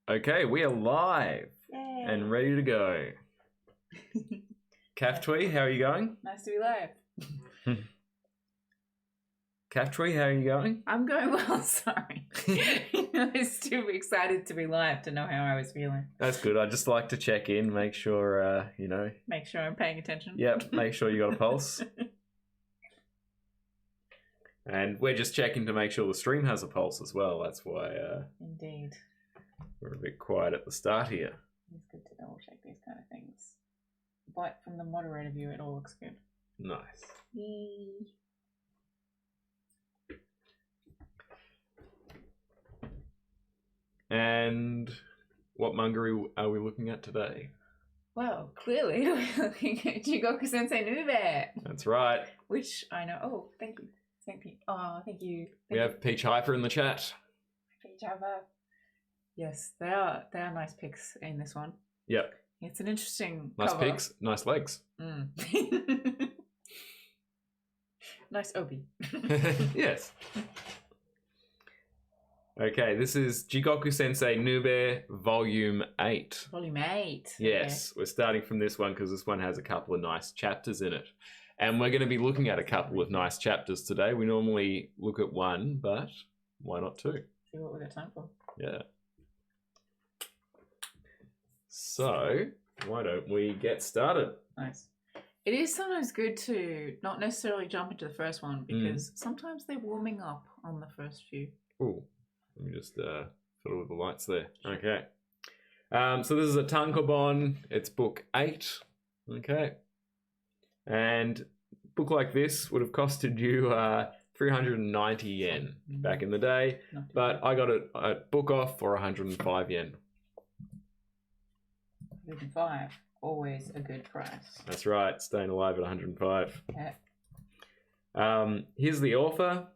Okay, we are live Yay. and ready to go. Kaftwee, how are you going? Nice to be live. Kaftwee, how are you going? I'm going well, sorry. I was too excited to be live to know how I was feeling. That's good. I just like to check in, make sure, Make sure I'm paying attention. Yep, make sure you got a pulse. And we're just checking to make sure the stream has a pulse as well. That's why Indeed. we're a bit quiet at the start here. It's good to double check these kind of things. But from the moderator view, it all looks good. Nice. Yay. And what manga are we looking at today? Well, clearly we're looking at Jigoku Sensei Nube. That's right. Which I know. Oh, thank you. Thank you. Oh, thank you. We have Peach Hyper in the chat. Java. Yes, they are nice picks in this one. Yep. It's an interesting Nice cover. pics, nice legs. Mm. Nice obi. Yes. Okay, this is Jigoku Sensei Nube Volume 8. Volume 8. Yes, we're starting from this one because this one has a couple of nice chapters in it. And we're going to be looking at a couple of nice chapters today. We normally look at one, but why not two? See what we got time for. Yeah. So, why don't we get started? Nice. It is sometimes good to not necessarily jump into the first one because sometimes they're warming up on the first few. Ooh, let me just fiddle with the lights there. Okay. So this is a tankobon. It's book 8. Okay. And a book like this would have costed you 390 yen back in the day, but I got it at book off for 105 yen. 105. Always a good price. That's right, staying alive at 105. Yeah. Here's the author.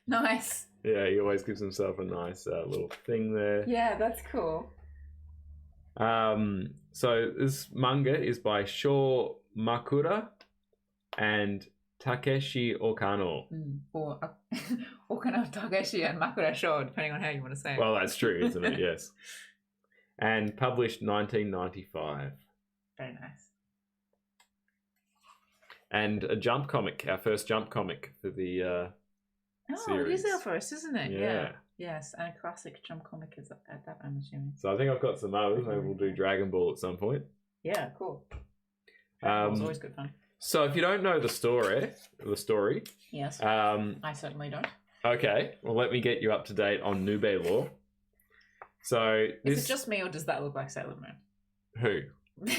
Nice. Yeah, he always gives himself a nice little thing there. Yeah, that's cool. So this manga is by Sho Makura and Takeshi Okano. Or Okano Takeshi and Makura Sho, depending on how you want to say it. Well, that's true, isn't it? Yes. And published 1995. Very nice. And a Jump comic, our first Jump comic for the series. It is our first, isn't it? Yeah. Yes, and a classic Jump comic is at that, I'm assuming. So I think I've got some others. Maybe we'll do Dragon Ball at some point. Yeah, cool. It's always good fun. So if you don't know the story, Yes. I certainly don't. Okay, well let me get you up to date on Nube lore. So this Is it just me or does that look like Sailor Moon? who?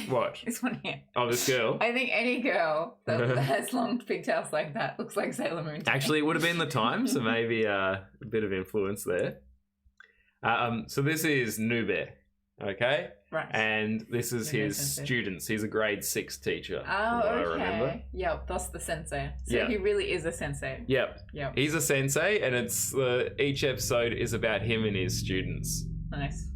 What? This one here. Oh, this girl. I think any girl that has long pigtails like that looks like Sailor Moon. Actually, it would have been the time, so maybe a bit of influence there. So this is Nube, okay? Right. And this is Nube his sensei. students. He's a grade 6 teacher. Oh, from what I okay. remember. Yep, that's the sensei. So Yeah. he really is a sensei. Yep. Yep. He's a sensei, and it's each episode is about him and his students, Nice.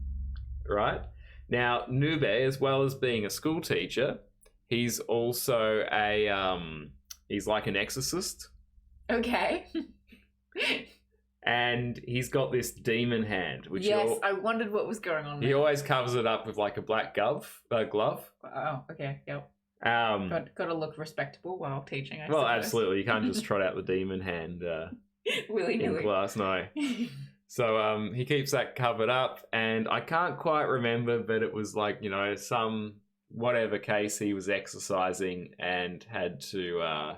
right? Now, Nube, as well as being a school teacher, he's also he's like an exorcist, Okay. and he's got this demon hand, which yes, I wondered what was going on he there. always covers it up with like a black glove. Oh, okay. Yep. Got to look respectable while teaching, I Well, suppose. absolutely. You can't just trot out the demon hand in Willy-nilly. class, no. So he keeps that covered up, and I can't quite remember, but it was like, some whatever case he was exercising and had to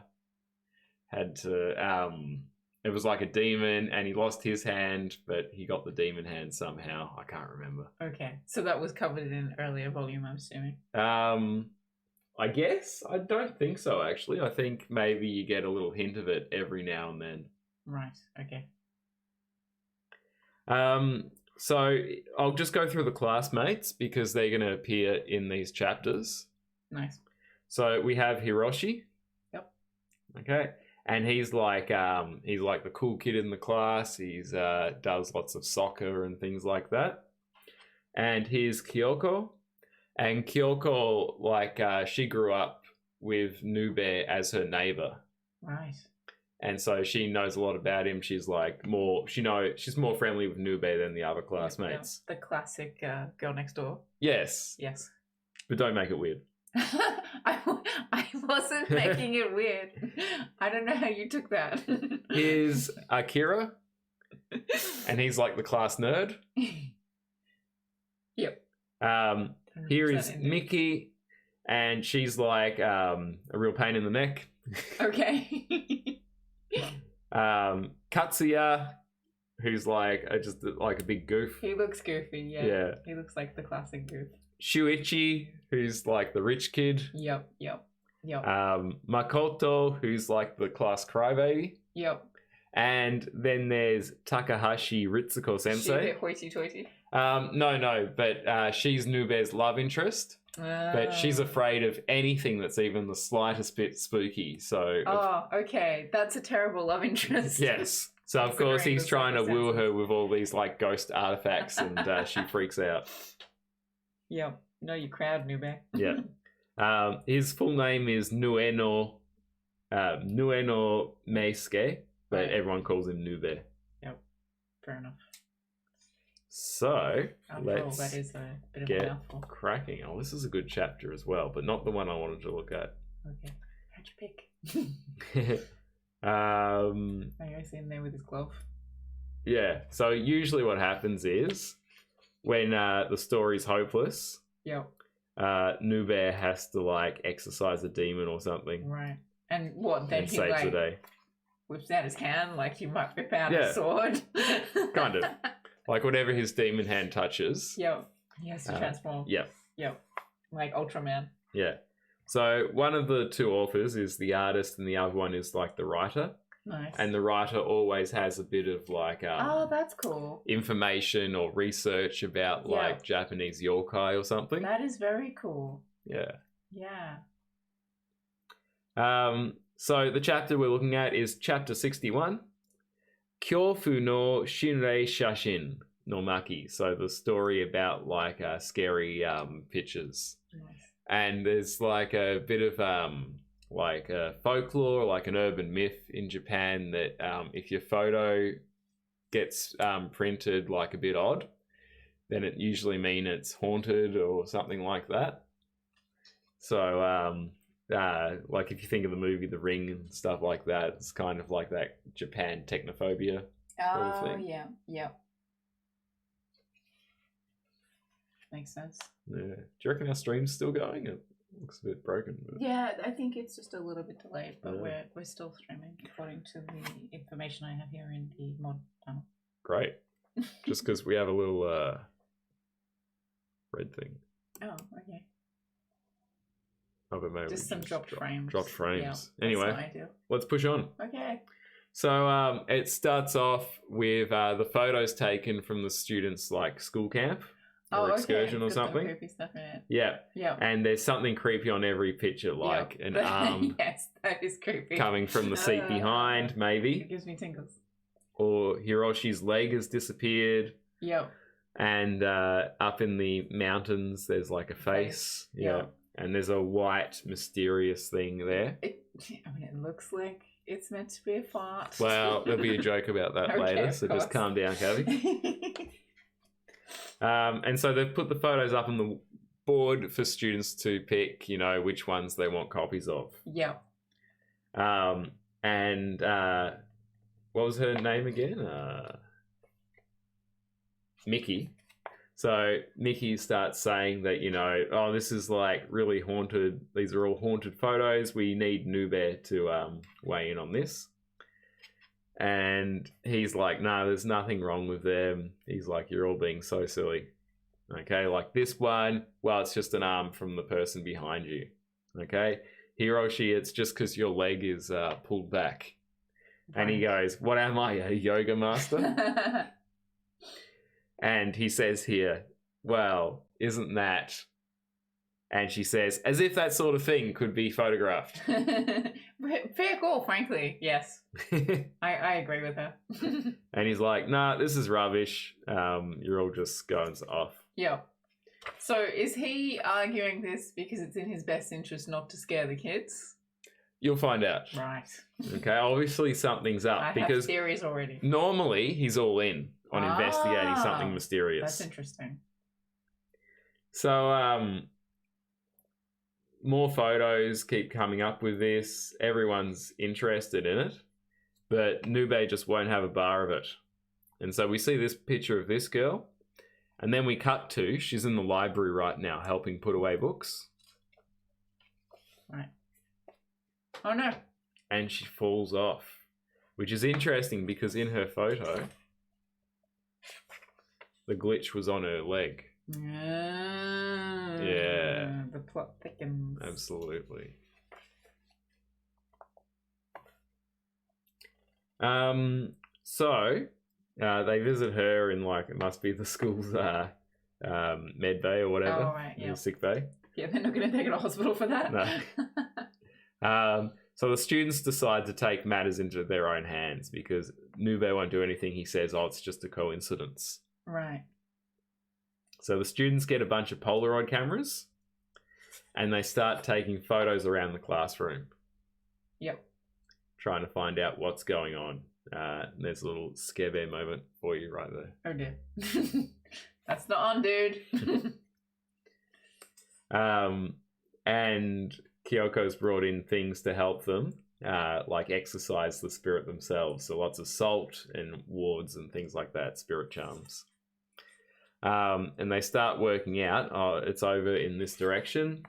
it was like a demon, and he lost his hand, but he got the demon hand somehow. I can't remember. Okay, so that was covered in an earlier volume, I'm assuming. I guess I don't think so. Actually, I think maybe you get a little hint of it every now and then. Right. Okay. So I'll just go through the classmates because they're going to appear in these chapters. Nice. So we have Hiroshi. Yep. Okay. And he's like the cool kid in the class. He's does lots of soccer and things like that. And here's Kyoko. And Kyoko, she grew up with Nube as her neighbor. Right. And so she knows a lot about him. She's like she's more friendly with Nube than the other classmates. The classic girl next door. Yes. Yes. But don't make it weird. I wasn't making it weird. I don't know how you took that. Here's Akira, and he's like the class nerd. Yep. Here is Mickey, and she's like a real pain in the neck. Okay. Katsuya, who's like just like a big goof. He looks goofy, yeah. He looks like the classic goof. Shuichi, who's like the rich kid. Yep. Makoto, who's like the class crybaby. Yep. And then there's Takahashi Ritsuko Sensei. She's a bit hoity-toity. No, but she's Nube's love interest. But she's afraid of anything that's even the slightest bit spooky. So. Oh, okay. That's a terrible love interest. Yes. So of course he's trying to woo her with all these like ghost artifacts, and she freaks out. Yeah. No, you crowd, Nube. Yeah. His full name is Nueno Meisuke, but everyone calls him Nube. Yep. Fair enough. So let's that is a bit of get a mouthful. cracking. Oh, this is a good chapter as well, but not the one I wanted to look at. Okay. How'd you pick? I guess in there with his glove. Yeah. So usually what happens is when the story's hopeless, Nube has to like exorcise a demon or something. Right. And what then and he saves like the day. whips out his hand like he might whip out a sword. Kind of. Like whatever his demon hand touches. Yep. He has to transform. Yep. Like Ultraman. Yeah. So one of the two authors is the artist and the other one is like the writer. Nice. And the writer always has a bit of like that's cool. information or research about like Japanese yokai or something. That is very cool. Yeah. Yeah. So the chapter we're looking at is chapter 61. Kyofu no Shinrei Shashin no Maki. So the story about like scary pictures. Nice. And there's like a bit of like a folklore, like an urban myth in Japan that if your photo gets printed like a bit odd, then it usually means it's haunted or something like that. So like if you think of the movie The Ring and stuff like that, it's kind of like that Japan technophobia sort of thing. Yeah. Makes sense. Yeah. Do you reckon our stream's still going? It looks a bit broken. But... Yeah, I think it's just a little bit delayed, but we're still streaming according to the information I have here in the mod panel. Great. Just because we have a little red thing. Oh, okay. Oh, but maybe just some dropped frames. Dropped frames. Yeah, anyway, let's push on. Okay. So it starts off with the photos taken from the students' like school camp or excursion or something. Creepy stuff in it. Yeah. And there's something creepy on every picture, like an arm. Yes, that is creepy. Coming from the seat behind, maybe. It gives me tingles. Or Hiroshi's leg has disappeared. Yep. And up in the mountains, there's like a face. Yeah. And there's a white, mysterious thing there. It looks like it's meant to be a fart. Well, there'll be a joke about that later, so just calm down, Cavi. And so they've put the photos up on the board for students to pick, which ones they want copies of. Yeah. And what was her name again? Mickey. So Mickey starts saying that, this is like really haunted. These are all haunted photos. We need Nube to weigh in on this. And he's like, no, there's nothing wrong with them. He's like, you're all being so silly. Okay, like this one, well, it's just an arm from the person behind you. Okay, Hiroshi, it's just because your leg is pulled back. Right. And he goes, what am I, a yoga master? And he says here, well, isn't that... And she says, as if that sort of thing could be photographed. Fair call, frankly. Yes. I agree with her. And he's like, nah, this is rubbish. You're all just going off. Yeah. So is he arguing this because it's in his best interest not to scare the kids? You'll find out. Right. Okay, obviously something's up I because have theories already. normally he's all in on investigating something mysterious. That's interesting. So, more photos keep coming up with this. Everyone's interested in it, but Nube just won't have a bar of it. And so we see this picture of this girl, and then we cut to, she's in the library right now helping put away books. Right. Oh no. And she falls off, which is interesting because in her photo, the glitch was on her leg. Yeah. The plot thickens. Absolutely. So they visit her in, like, it must be the school's med bay or whatever. Oh, right, yeah. The sick bay. Yeah, they're not going to take her to hospital for that. No. So the students decide to take matters into their own hands because Nube won't do anything. He says, oh, it's just a coincidence. Right. So the students get a bunch of Polaroid cameras and they start taking photos around the classroom. Yep. Trying to find out what's going on. There's a little scare bear moment for you right there. Oh dear. That's not on, dude. And Kyoko's brought in things to help them, like exercise the spirit themselves. So lots of salt and wards and things like that, spirit charms. And they start working out, oh, it's over in this direction.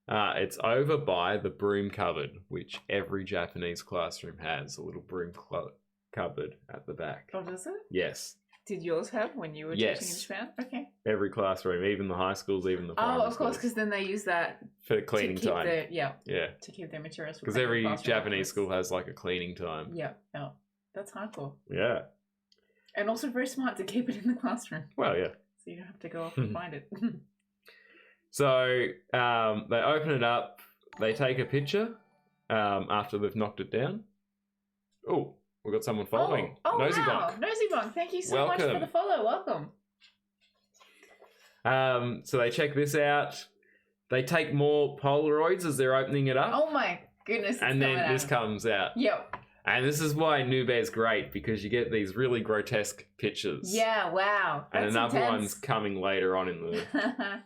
It's over by the broom cupboard, which every Japanese classroom has, a little broom cupboard at the back. Oh, does it? Yes. Did yours have when you were teaching in Japan? Okay. Every classroom, even the high schools, even the primary schools. Oh, of course, because then they use that for cleaning time. Yeah. Yeah. To keep their materials. Because every Japanese school has like a cleaning time. Yeah. Oh, that's hardcore. Yeah. And also very smart to keep it in the classroom. Well, yeah. So you don't have to go off and find it. So they open it up. They take a picture after they've knocked it down. Oh, we've got someone following. Oh, Nosy wow. Bonk. Nosy Bonk, thank you so much for the follow. Welcome. So they check this out. They take more Polaroids as they're opening it up. Oh my goodness. And then this comes out. Yep. And this is why Nube is great, because you get these really grotesque pictures. Yeah, wow. That's and another intense. One's coming later on in the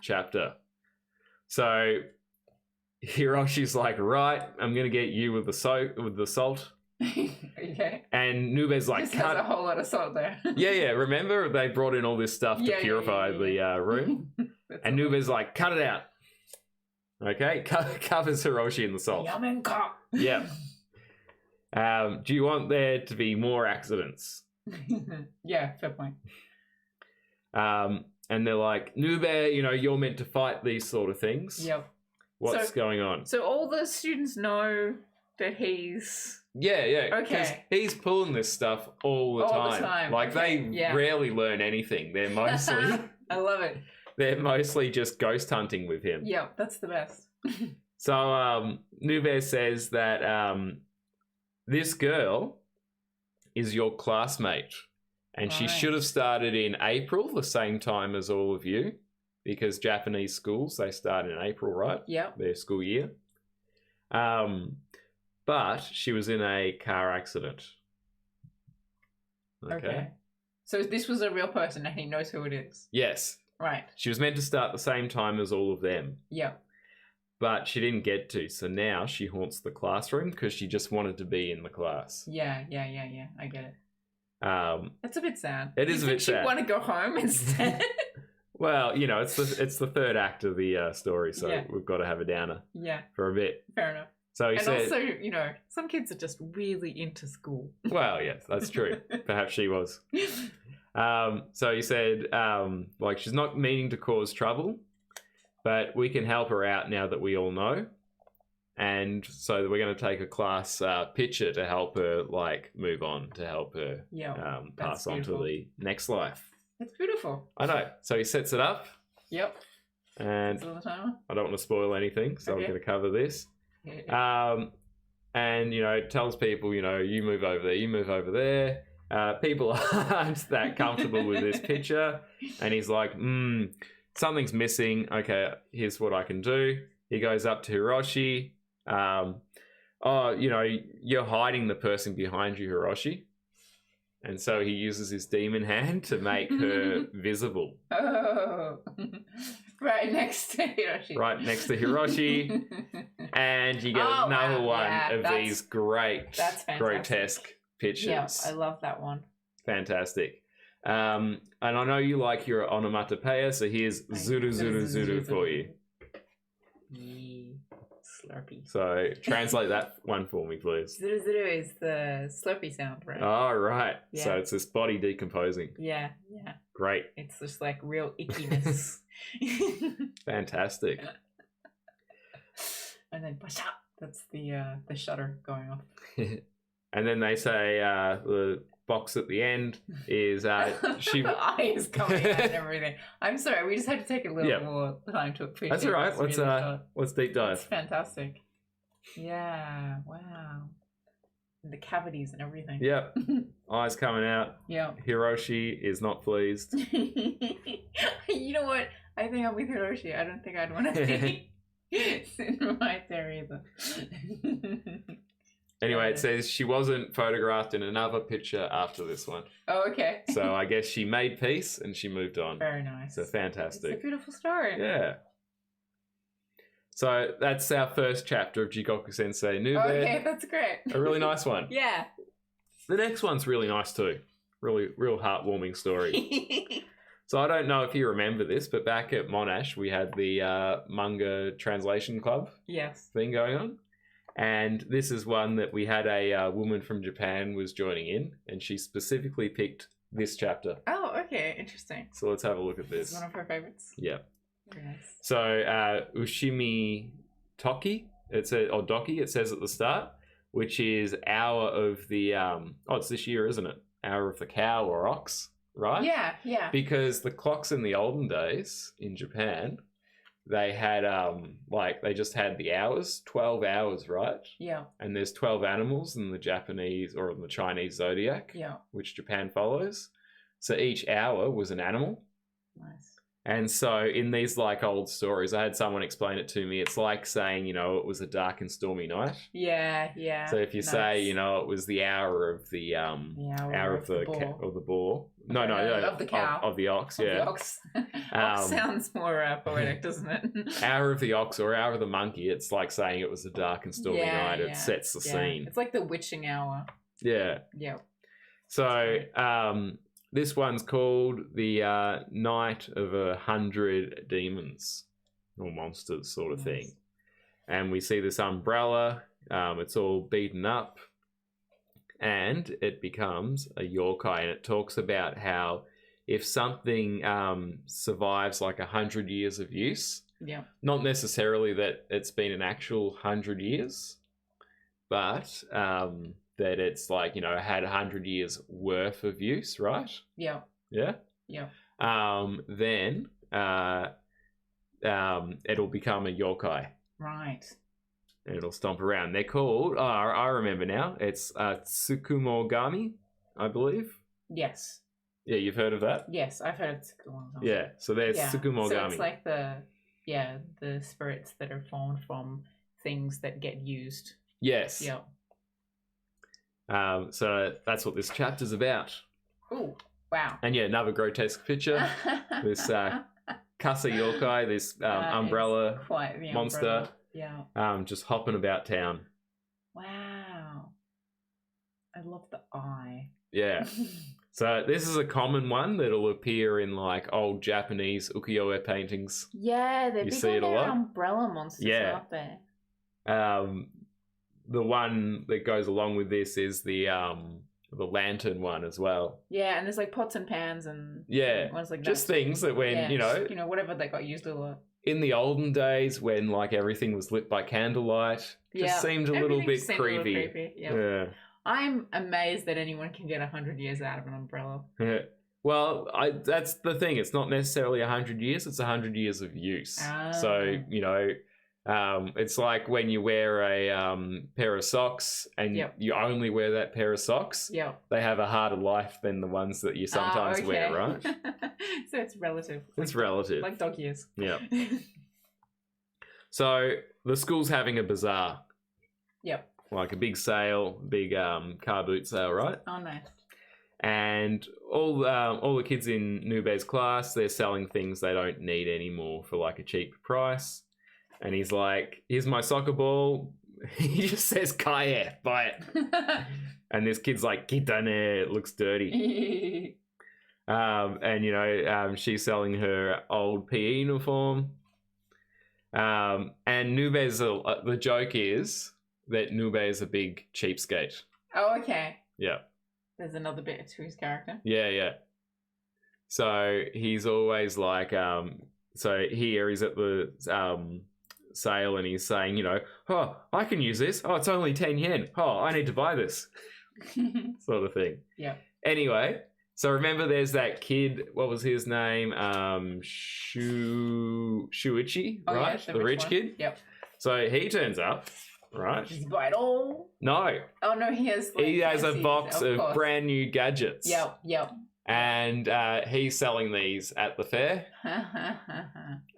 chapter. So Hiroshi's like, right, I'm going to get you with the salt. Okay. And Nube's like, this has a whole lot of salt there. yeah. Remember, they brought in all this stuff to purify the room. And Nube's like, cut it out. Okay, covers Hiroshi in the salt. Yamenka. Yeah. Do you want there to be more accidents? Yeah, fair point. And they're like, Nube, you know, you're meant to fight these sort of things. Yep. What's going on? So all the students know that he's... Yeah. Okay. He's pulling this stuff all the time. Like, they rarely learn anything. They're mostly... I love it. They're mostly just ghost hunting with him. Yeah, that's the best. So, Nube says that this girl is your classmate. And she should have started in April, the same time as all of you. Because Japanese schools, they start in April, right? Yeah. Their school year. But she was in a car accident. Okay. So this was a real person and he knows who it is. Yes. Right. She was meant to start the same time as all of them. Yeah. But she didn't get to. So now she haunts the classroom because she just wanted to be in the class. Yeah. I get it. That's a bit sad. It is a bit sad. You want to go home instead? Well, you know, it's the third act of the story, so we've got to have a downer. Yeah. For a bit. Fair enough. So also, you know, some kids are just really into school. Well, yes, that's true. Perhaps she was. So he said, like, she's not meaning to cause trouble, but we can help her out now that we all know. And so we're going to take a class picture to help her, like, move on, to help her pass on to the next life. It's beautiful. I know. So he sets it up. Yep. And I don't want to spoil anything, so I'm going to cover this. And, you know, tells people, you know, you move over there, you move over there. People aren't that comfortable with this picture. And he's like, something's missing. Okay, here's what I can do. He goes up to Hiroshi. oh, you know, you're hiding the person behind you, Hiroshi. And so he uses his demon hand to make her visible. Oh, right next to Hiroshi. Right next to Hiroshi. And you get another one of these great, grotesque pictures. Yeah, I love that one. Fantastic. And I know you like your onomatopoeia, so here's Zuru Zuru Zuru for you. Slurpee. So translate that one for me, please. Zuru Zuru is the slurpee sound, right? Oh, right. Yeah. So it's this body decomposing. Yeah. Great. It's just like real ickiness. Fantastic. And then basha, that's the shutter going off. And then they say the box at the end is she eyes coming out and everything. I'm sorry, we just had to take a little more time to appreciate. That's all right. Let's deep dive. That's fantastic. Yeah. Wow. And the cavities and everything. Yep. Eyes coming out. Yeah. Hiroshi is not pleased. You know what? I think I'm with Hiroshi. I don't think I'd want to be sitting right there either. Anyway, it says she wasn't photographed in another picture after this one. Oh, okay. So I guess she made peace and she moved on. Very nice. So fantastic. It's a beautiful story. Yeah. So that's our first chapter of Jigoku Sensei Nube. Okay, that's great. A really nice one. Yeah. The next one's really nice too. Real heartwarming story. So I don't know if you remember this, but back at Monash, we had the manga translation club thing going on. And this is one that we had a woman from Japan was joining in, and she specifically picked this chapter. Oh, okay. Interesting. So let's have a look at this. It's one of her favorites. Yeah. Very nice. So Ushimi Toki, or Doki, it says at the start, which is Hour of the, it's this year, isn't it? Hour of the Cow or Ox, right? Yeah. Because the clocks in the olden days in Japan, they had they just had the hours, 12 hours, right? Yeah. And there's 12 animals in the Japanese or in the Chinese zodiac, which Japan follows. So each hour was an animal. Nice. And so in these like old stories, I had someone explain it to me. It's like saying, it was a dark and stormy night. Yeah. So if you say, it was the hour of the hour of the boar. No, of the cow. Of the ox, of the ox. Ox sounds more poetic, doesn't it? Hour of the ox or hour of the monkey. It's like saying it was a dark and stormy night. It sets the scene. It's like the witching hour. Yeah. Yeah. So this one's called the Night of 100 Demons or Monsters sort of thing. And we see this umbrella. It's all beaten up. And it becomes a yokai. And it talks about how if something survives like 100 years of use, not necessarily that it's been an actual 100 years, but that it's like, had 100 years worth of use, right? Yeah. Yeah? Yeah. Then it'll become a yokai. Right. And it'll stomp around. They're called, I remember now, it's Tsukumogami, I believe. Yes. Yeah, you've heard of that? Yes, I've heard of Tsukumogami. Yeah, so there's Tsukumogami. So it's like the spirits that are formed from things that get used. Yes. Yeah. So that's what this chapter's about. Ooh, wow. And yeah, another grotesque picture. This Kasa yokai, this umbrella monster. Umbrella. Yeah. Just hopping about town. Wow. I love the eye. Yeah. So this is a common one that'll appear in like old Japanese ukiyo-e paintings. Yeah, they're you big see on it a their lot. umbrella monsters, aren't they? The one that goes along with this is the lantern one as well. Yeah, and there's like pots and pans and ones like just that. Things that when whatever they got used a lot. In the olden days when like everything was lit by candlelight, just seemed a little bit creepy. Yeah. I'm amazed that anyone can get 100 years out of an umbrella. Yeah. Well, that's the thing. It's not necessarily 100 years. It's 100 years of use. So, it's like when you wear a pair of socks and you only wear that pair of socks. Yeah. They have a harder life than the ones that you sometimes wear, right? So it's relative. It's relative. Like dog years. Yeah. So the school's having a bazaar. Yep. like a big sale, big car boot sale, right? Oh, nice. And all the kids in Nube's class, they're selling things they don't need anymore for like a cheap price. And he's like, "Here's my soccer ball." He just says "Kaye, buy it." And this kid's like, "Kitane, it looks dirty." And she's selling her old PE uniform. And Nube's the joke is that Nube is a big cheapskate. Oh, okay. Yeah. There's another bit to his character. Yeah. So he's always like, so here he's at the sale and he's saying, "Oh, I can use this. Oh, it's only 10 yen. Oh, I need to buy this." Sort of thing. Yeah. Anyway, so remember there's that kid, what was his name? Shuichi, Oh, right? Yeah, the rich kid? Yep. So he turns up, right? Does he buy it all? No. Oh, no, he has He has a fancy- box of course. brand new gadgets. Yep. And he's selling these at the fair.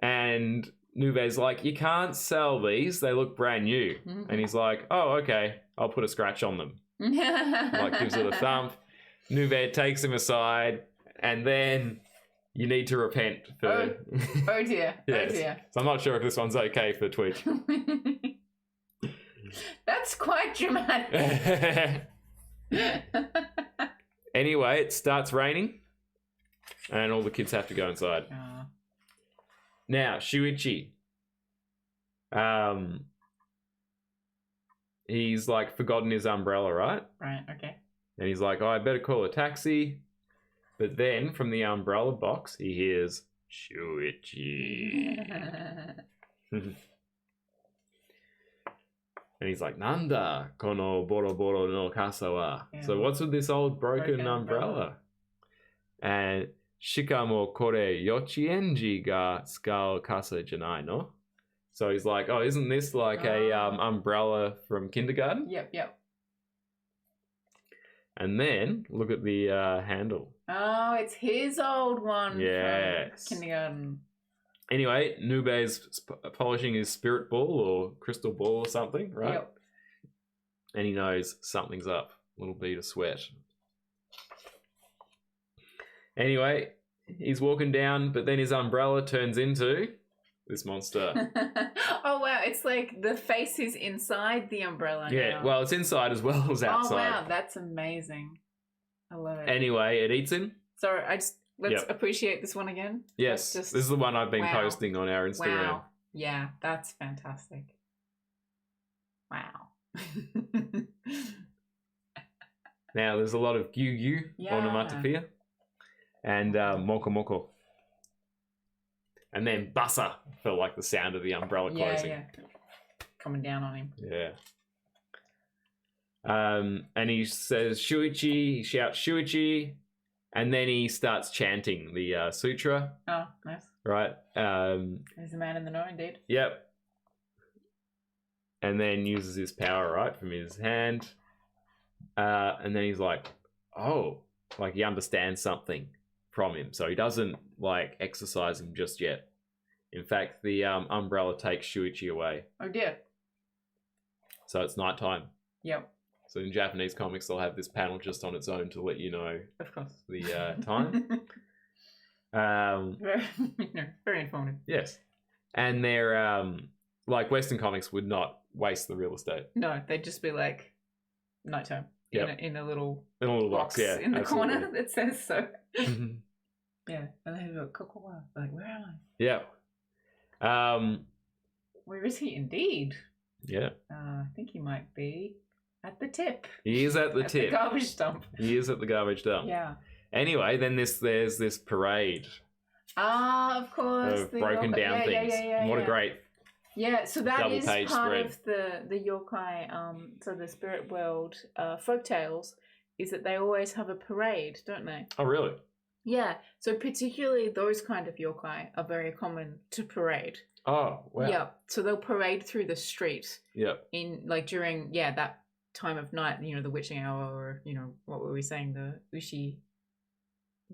And Nube's like, "You can't sell these. They look brand new." And he's like, "Oh, okay. I'll put a scratch on them." Like gives it a thump. Nube takes him aside, and then you need to repent for... Oh dear. Yes. Oh dear. So I'm not sure if this one's okay for Twitch. That's quite dramatic. Anyway, it starts raining, and all the kids have to go inside. Oh. Now, Shuichi. He's like forgotten his umbrella, right? Right, okay. And he's like, "Oh, I better call a taxi." But then from the umbrella box, he hears Shuichi. And he's like, "Nanda, kono boro boro no kasa wa." Yeah. So what's with this old broken Broken umbrella? umbrella. And shikamo kore yochienji ga tsukau kasa janai no? So he's like, "Oh, isn't this like a umbrella from kindergarten?" Yep. And then look at the handle. Oh, it's his old one. Yes. From kindergarten. Anyway, Nube's polishing his spirit ball or crystal ball or something, right? Yep. And he knows something's up. A little bead of sweat. Anyway, he's walking down, but then his umbrella turns into this monster. Oh wow, it's like the face is inside the umbrella. Yeah, now. well, it's inside as well as outside. Oh wow, that's amazing. I love it. Anyway, it eats him. So let's appreciate this one again. Yes, Let's just- this is the one I've been wow. posting on our Instagram. Wow. Yeah, that's fantastic. Wow. Now, there's a lot of gyu Yeah. onomatopoeia and moko moko. And then basa for like the sound of the umbrella closing. Yeah. Coming down on him. Yeah. And he says Shuichi, he shouts Shuichi, and then he starts chanting the sutra, Oh, nice. right? He's a man in the know, indeed. Yep. And then uses his power, right, from his hand. And then he's like, oh, like he understands something from him. So he doesn't like exercise him just yet. In fact, the umbrella takes Shuichi away. Oh dear. So it's nighttime. Yep. So in Japanese comics, they'll have this panel just on its own to let you know Of course. the time. Very informative. Yes. And they're, like Western comics would not waste the real estate. No, they'd just be like nighttime. Yep. In a little In a little box box, yeah. in the absolutely. corner that says so. Mhm. Yeah. And then go, Kokowa. Like, where am I? Yeah. Where is he indeed? Yeah. I think he might be at the tip. He is at the At tip. the garbage dump. He is at the garbage dump. Yeah. Anyway, then there's this parade Ah, of course. of the broken yokai. down Yeah, things. Yeah, What a yeah. great... Yeah, so that double is page part spread. of the yokai, so the spirit world folk tales, is that they always have a parade, don't they? Oh, really? Yeah, so particularly those kind of yokai are very common to parade. Oh, wow. Yeah, so they'll parade through the street Yep. in like during that time of night, the witching hour, or what were we saying, the ushi,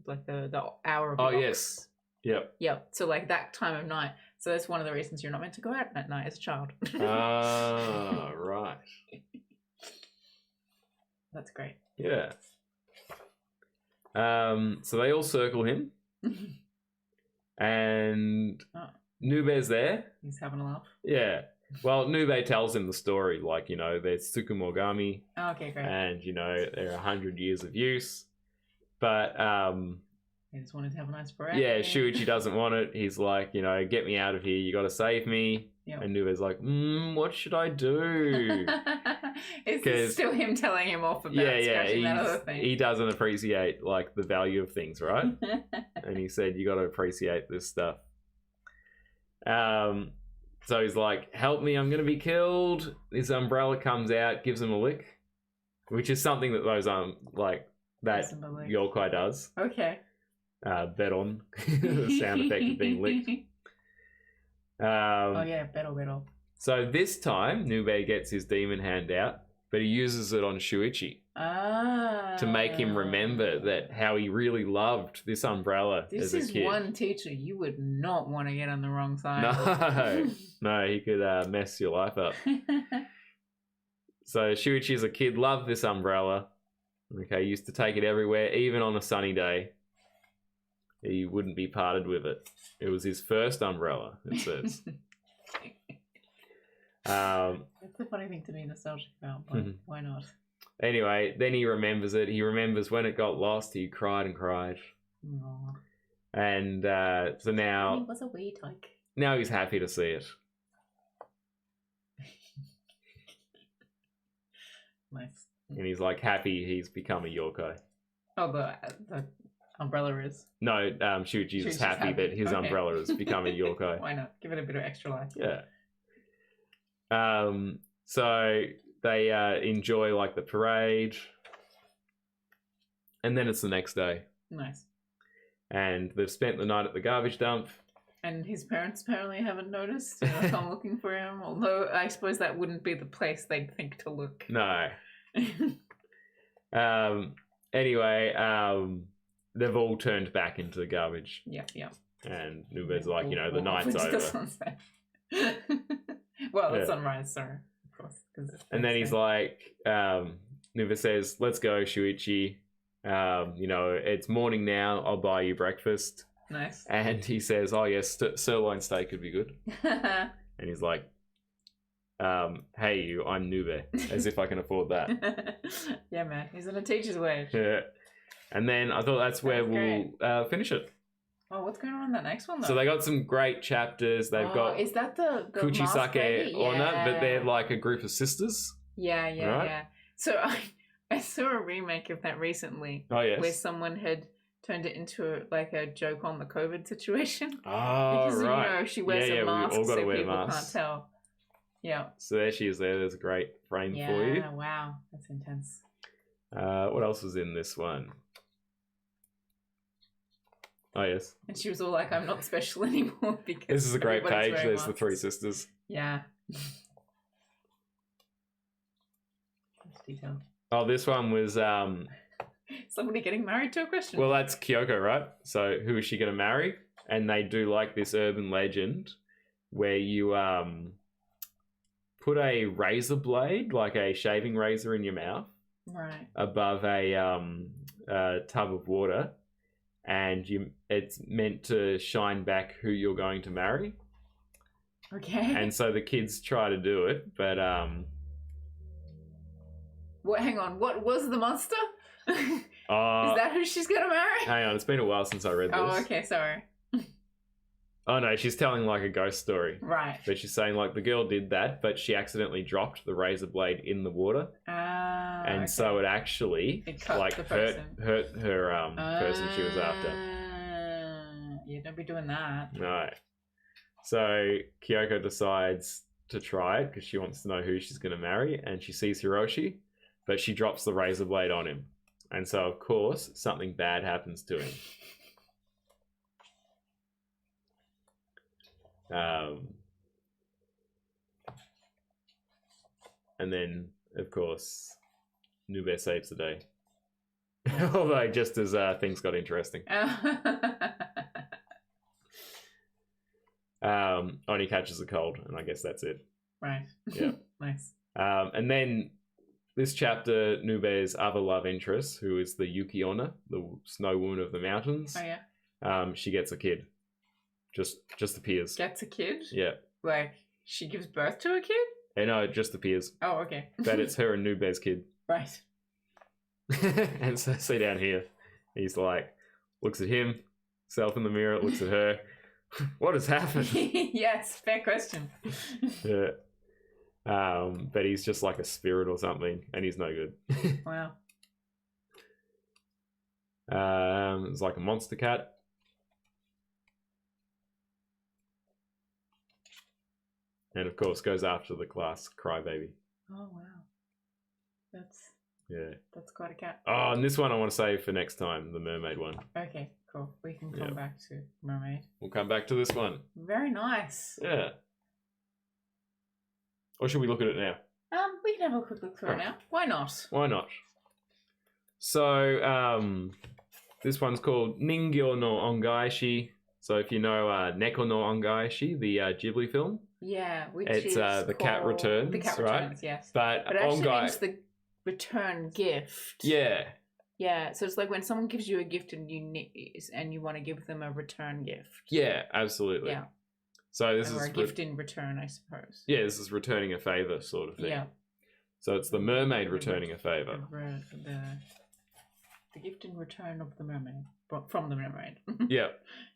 like the hour of the Oh, ox. yes. Yep. Yeah, so like that time of night. So that's one of the reasons you're not meant to go out at night as a child. Ah, right. That's great. Yeah. So they all circle him, and Nube's there. He's having a laugh. Yeah. Well, Nube tells him the story, like, there's Tsukumogami, Oh, okay, great. and, there are 100 years of use. But, He just wanted to have a nice parade. yeah, Shuichi doesn't want it. He's like, get me out of here. You got to save me. Yep. And Nube's like, what should I do? Is this still him telling him off about scratching that other thing? He doesn't appreciate, like, the value of things, right? And he said, you got to appreciate this stuff. So he's like, help me, I'm going to be killed. This umbrella comes out, gives him a lick, which is something that those, that yokai does. Okay. Bet on the sound effect of being licked. Oh yeah, battle. So this time, Nube gets his demon hand out, but he uses it on Shuichi to make him remember that how he really loved this umbrella as a kid. This is one teacher you would not want to get on the wrong No, side. no, he could mess your life up. So Shuichi as a kid loved this umbrella. Okay, he used to take it everywhere, even on a sunny day. He wouldn't be parted with it. It was his first umbrella, it says. It's a funny thing to be nostalgic about, but why not? Anyway, then he remembers it. He remembers when it got lost, he cried and cried. Aww. And so now... He was a wee tyke. Now he's happy to see it. Nice. And he's like happy he's become a yokai. Oh, the umbrella is? No, Shuichi's just happy that his umbrella has become a yokai. Why not? Give it a bit of extra life. Yeah. So they enjoy like the parade. And then it's the next day. Nice. And they've spent the night at the garbage dump. And his parents apparently haven't noticed. Come looking for him. Although I suppose that wouldn't be the place they'd think to look. No. Anyway, they've all turned back into the garbage. Yeah. And Nube's like, the night's over. Well, it's sunrise, sorry. Of course. And then he's like, Nube says, let's go, Shuichi. It's morning now. I'll buy you breakfast. Nice. And he says, oh, yes, sirloin steak could be good. And he's like, hey, you, I'm Nube. As if I can afford that. Yeah, man. He's in a teacher's wage. Yeah. And then I thought that's where we'll finish it. Oh, what's going on in that next one, though? So they got some great chapters. They've got... Is that the Kuchisake Onna, but they're like a group of sisters. Yeah. So I saw a remake of that recently. Oh, yes. Where someone had turned it into a joke on the COVID situation. Oh, because, right. she wears a mask we all gotta so wear people masks. can't tell. Yeah. So there she is there. There's a great frame for you. Yeah, wow. That's intense. What else was in this one? Oh, yes. And she was all like, I'm not special anymore because... This is a great page. There's the three sisters. Yeah. That's detailed. Oh, this one was... Somebody getting married to a Christian. Well, that's Kyoko, right? So who is she going to marry? And they do like this urban legend where you put a razor blade, like a shaving razor in your mouth. Right. Above a tub of water. And it's meant to shine back who you're going to marry. Okay. And so the kids try to do it, but... What? Hang on. What was the monster? Is Oh, that who she's going to marry? hang on, it's been a while since I read this. Oh, okay, sorry. Oh, no, she's telling like a ghost story. Right. But she's saying like the girl did that, but she accidentally dropped the razor blade in the water. And okay. So it actually like hurt her person she was after. Yeah, don't be doing that. No. So Kyoko decides to try it because she wants to know who she's going to marry, and she sees Hiroshi, but she drops the razor blade on him. And so, of course, something bad happens to him. And then, of course, Nube saves the day. Although, just as things got interesting. Oni catches a cold, and I guess that's it. Right. Yeah. Nice. And then this chapter, Nube's other love interest, who is the Yuki Onna, the snow woman of the mountains, Oh yeah. she gets a kid. Just appears. Gets a kid? Yeah. Like, she gives birth to a kid? No, it just appears. Oh, okay. That it's her and Nube's kid. Right. And so see down here, he's like, looks at him, self in the mirror, looks at her. What has happened? Yes, fair question. Yeah. But he's just like a spirit or something, and he's no good. Wow. It's like a monster cat. And of course goes after the class crybaby. Oh wow. That's quite a cat. Oh, and this one I want to save for next time, the mermaid one. Okay, cool. We can come back to mermaid. We'll come back to this one. Very nice. Yeah. Or should we look at it now? We can have a quick look through it now. Why not? Why not? So, this one's called Ningyo no Ongaishi. So if you know Neko no Ongaishi, the Ghibli film. Yeah, which it's is the cat returns, the cat right? returns, yes. But it actually means the return gift. Yeah. Yeah, so it's like when someone gives you a gift and you want to give them a return gift. Yeah, absolutely. Yeah. So this or is a gift in return, I suppose. Yeah, this is returning a favor sort of thing. Yeah. So it's the mermaid returning a favor. The gift in return of the mermaid. From the mermaid. Yeah.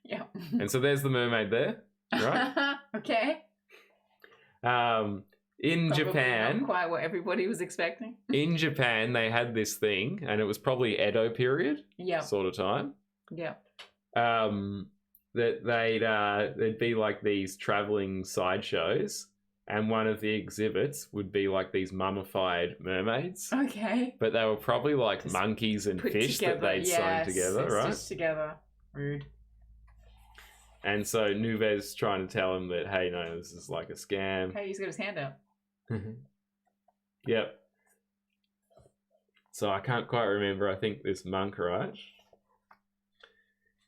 Yeah. And so there's the mermaid there, right? Okay. In Probably Japan, not quite what everybody was expecting. in Japan, they had this thing, and it was probably Edo period, sort of time. Yeah. That there'd be like these traveling sideshows, and one of the exhibits would be like these mummified mermaids. Okay. But they were probably like Just monkeys and put fish together, that they'd sewn together, right? Stitched together. Rude. And so Nube's trying to tell him that, hey, no, this is like a scam. Hey, he's got his hand out. Yep. So I can't quite remember. I think this monk, right,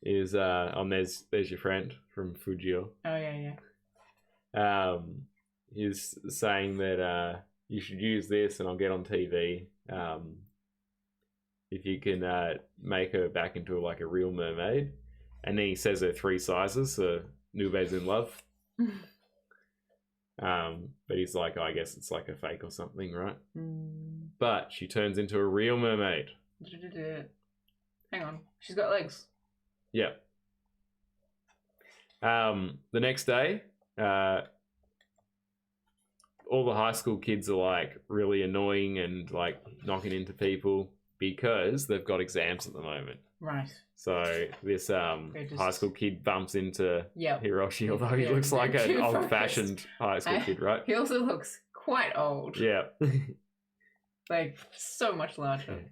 is there's your friend from Fujio. Oh yeah. He's saying that you should use this, and I'll get on TV. If you can make her back into like a real mermaid, and then he says her 3 sizes, so Nube's in love. But he's like, oh, I guess it's like a fake or something, right? But she turns into a real mermaid. Hang on, she's got legs. Yeah. The next day, all the high school kids are like really annoying and like knocking into people because they've got exams at the moment. Right. So this high school kid bumps into Hiroshi, although he looks like an old-fashioned high school kid, right? He also looks quite old. Yeah. Like, so much larger.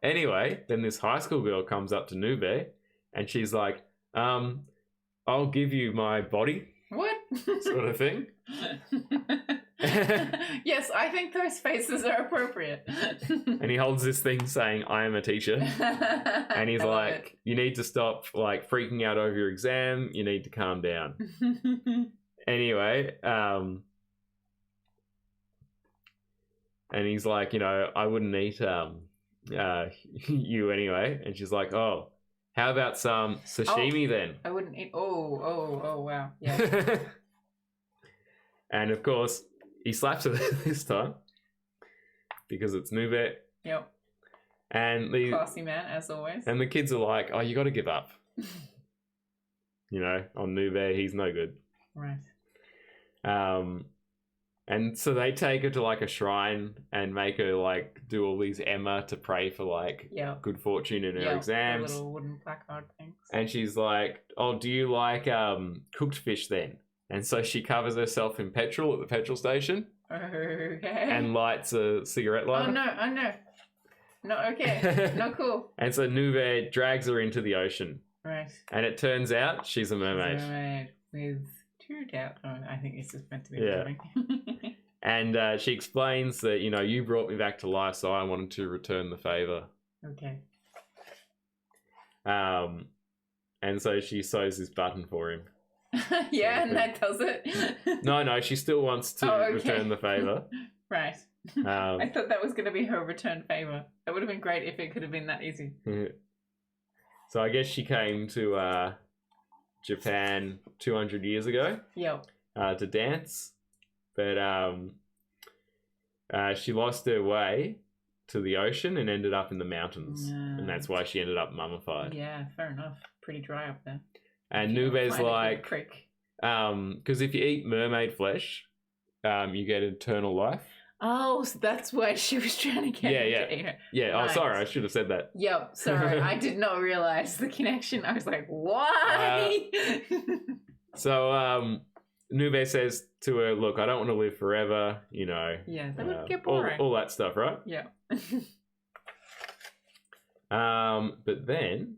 Anyway, then this high school girl comes up to Nube, and she's like, I'll give you my body. What? Sort of thing. Yes, I think those faces are appropriate. And he holds this thing saying, I am a teacher. And he's like, you need to stop like freaking out over your exam. You need to calm down. Anyway, and he's like, you know, I wouldn't eat you anyway. And she's like, oh, how about some sashimi then? I wouldn't eat. Oh, wow. Yeah. And of course, he slaps her this time because it's Nube. Yep. And the classy man, as always. And the kids are like, oh, you got to give up. You know, on Nube, he's no good. Right. And so they take her to like a shrine and make her like do all these Emma to pray for like good fortune in her exams. The little wooden placard things. And she's like, oh, do you like cooked fish then? And so she covers herself in petrol at the petrol station. Okay. And lights a cigarette lighter. Oh no. Not okay. Not cool. And so Nube drags her into the ocean. Right. And it turns out she's a mermaid. She's a mermaid with 2 down. Oh, I think this is meant to be moving. And she explains that, you know, you brought me back to life, so I wanted to return the favor. Okay. And so she sews this button for him. Yeah, and that does it. No, she still wants to return the favor. Right. I thought that was going to be her return favor. That would have been great if it could have been that easy. So I guess she came to Japan 200 years ago. Yep. To dance, but she lost her way to the ocean and ended up in the mountains, and that's why she ended up mummified. Yeah, fair enough. Pretty dry up there. And Nube's like, because if you eat mermaid flesh, you get eternal life. Oh, so that's why she was trying to get to eat her. Yeah. Right. Oh, sorry, I should have said that. Yep. Sorry, I did not realize the connection. I was like, why? So Nube says to her, "Look, I don't want to live forever. You know. Yeah, that would get boring. All that stuff, right? Yeah. But then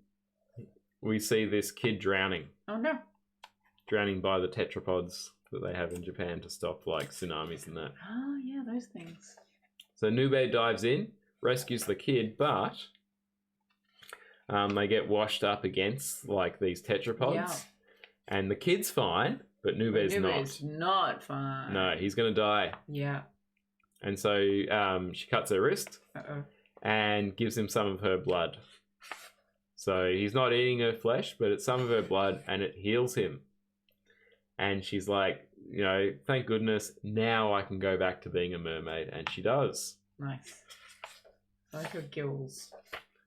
we see this kid drowning. Oh no. Drowning by the tetrapods that they have in Japan to stop like tsunamis and that. Oh yeah, those things. So Nube dives in, rescues the kid, but they get washed up against like these tetrapods. Yeah. And the kid's fine, but Nube's not fine. No, he's gonna die. Yeah. And so she cuts her wrist and gives him some of her blood. So he's not eating her flesh, but it's some of her blood and it heals him. And she's like, you know, thank goodness, now I can go back to being a mermaid. And she does. Nice. I like her gills.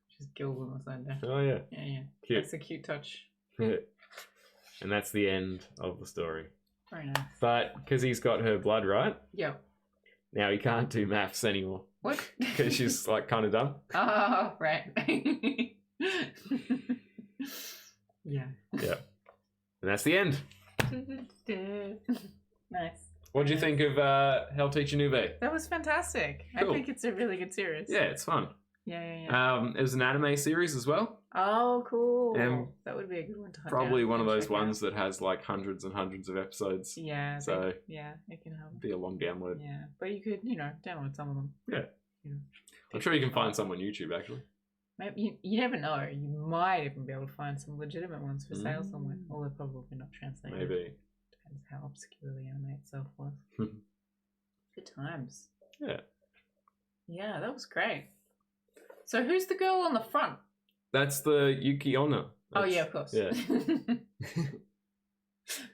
She's gills on the side there. Oh, yeah. Yeah. Cute. That's a cute touch. And that's the end of the story. Very nice. But because he's got her blood, right? Yep. Now he can't do maths anymore. What? Because she's like kind of dumb. Oh, right. Yeah. Yeah. And that's the end. Nice. What do you think of Hell Teacher Nube? That was fantastic. Cool. I think it's a really good series. Yeah, it's fun. Yeah. It was an anime series as well. Oh, cool. That would be a good one to hunt probably down one of those ones that has like hundreds and hundreds of episodes. Yeah. So it can help. Be a long download. Yeah, but you could, download some of them. Yeah. I'm sure you can find some on YouTube actually. Maybe you never know. You might even be able to find some legitimate ones for sale somewhere. Although probably not translated. Maybe. Depends how obscure the anime itself was. Good times. Yeah. Yeah, that was great. So who's the girl on the front? That's the Yuki Onna. Oh yeah, of course. Yeah.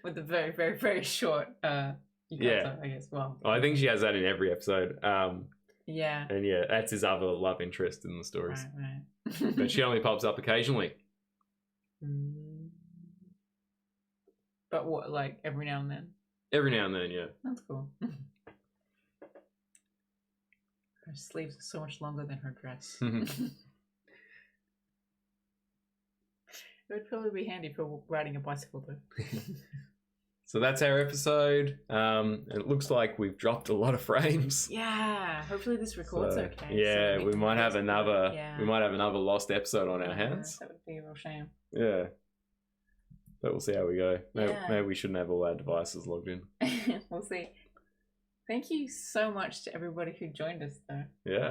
With the very, very, very short yeah. I guess. Well, I think she has that in every episode. Yeah. And yeah, that's his other love interest in the stories. Right. But she only pops up occasionally. But what, like every now and then? Every now and then, yeah. That's cool. Her sleeves are so much longer than her dress. It would probably be handy for riding a bicycle though. So that's our episode. It looks like we've dropped a lot of frames. Yeah. Hopefully this records okay. Yeah, so we might have another. Yeah. We might have another lost episode on our hands. That would be a real shame. Yeah. But we'll see how we go. Maybe we shouldn't have all our devices logged in. We'll see. Thank you so much to everybody who joined us though. Yeah.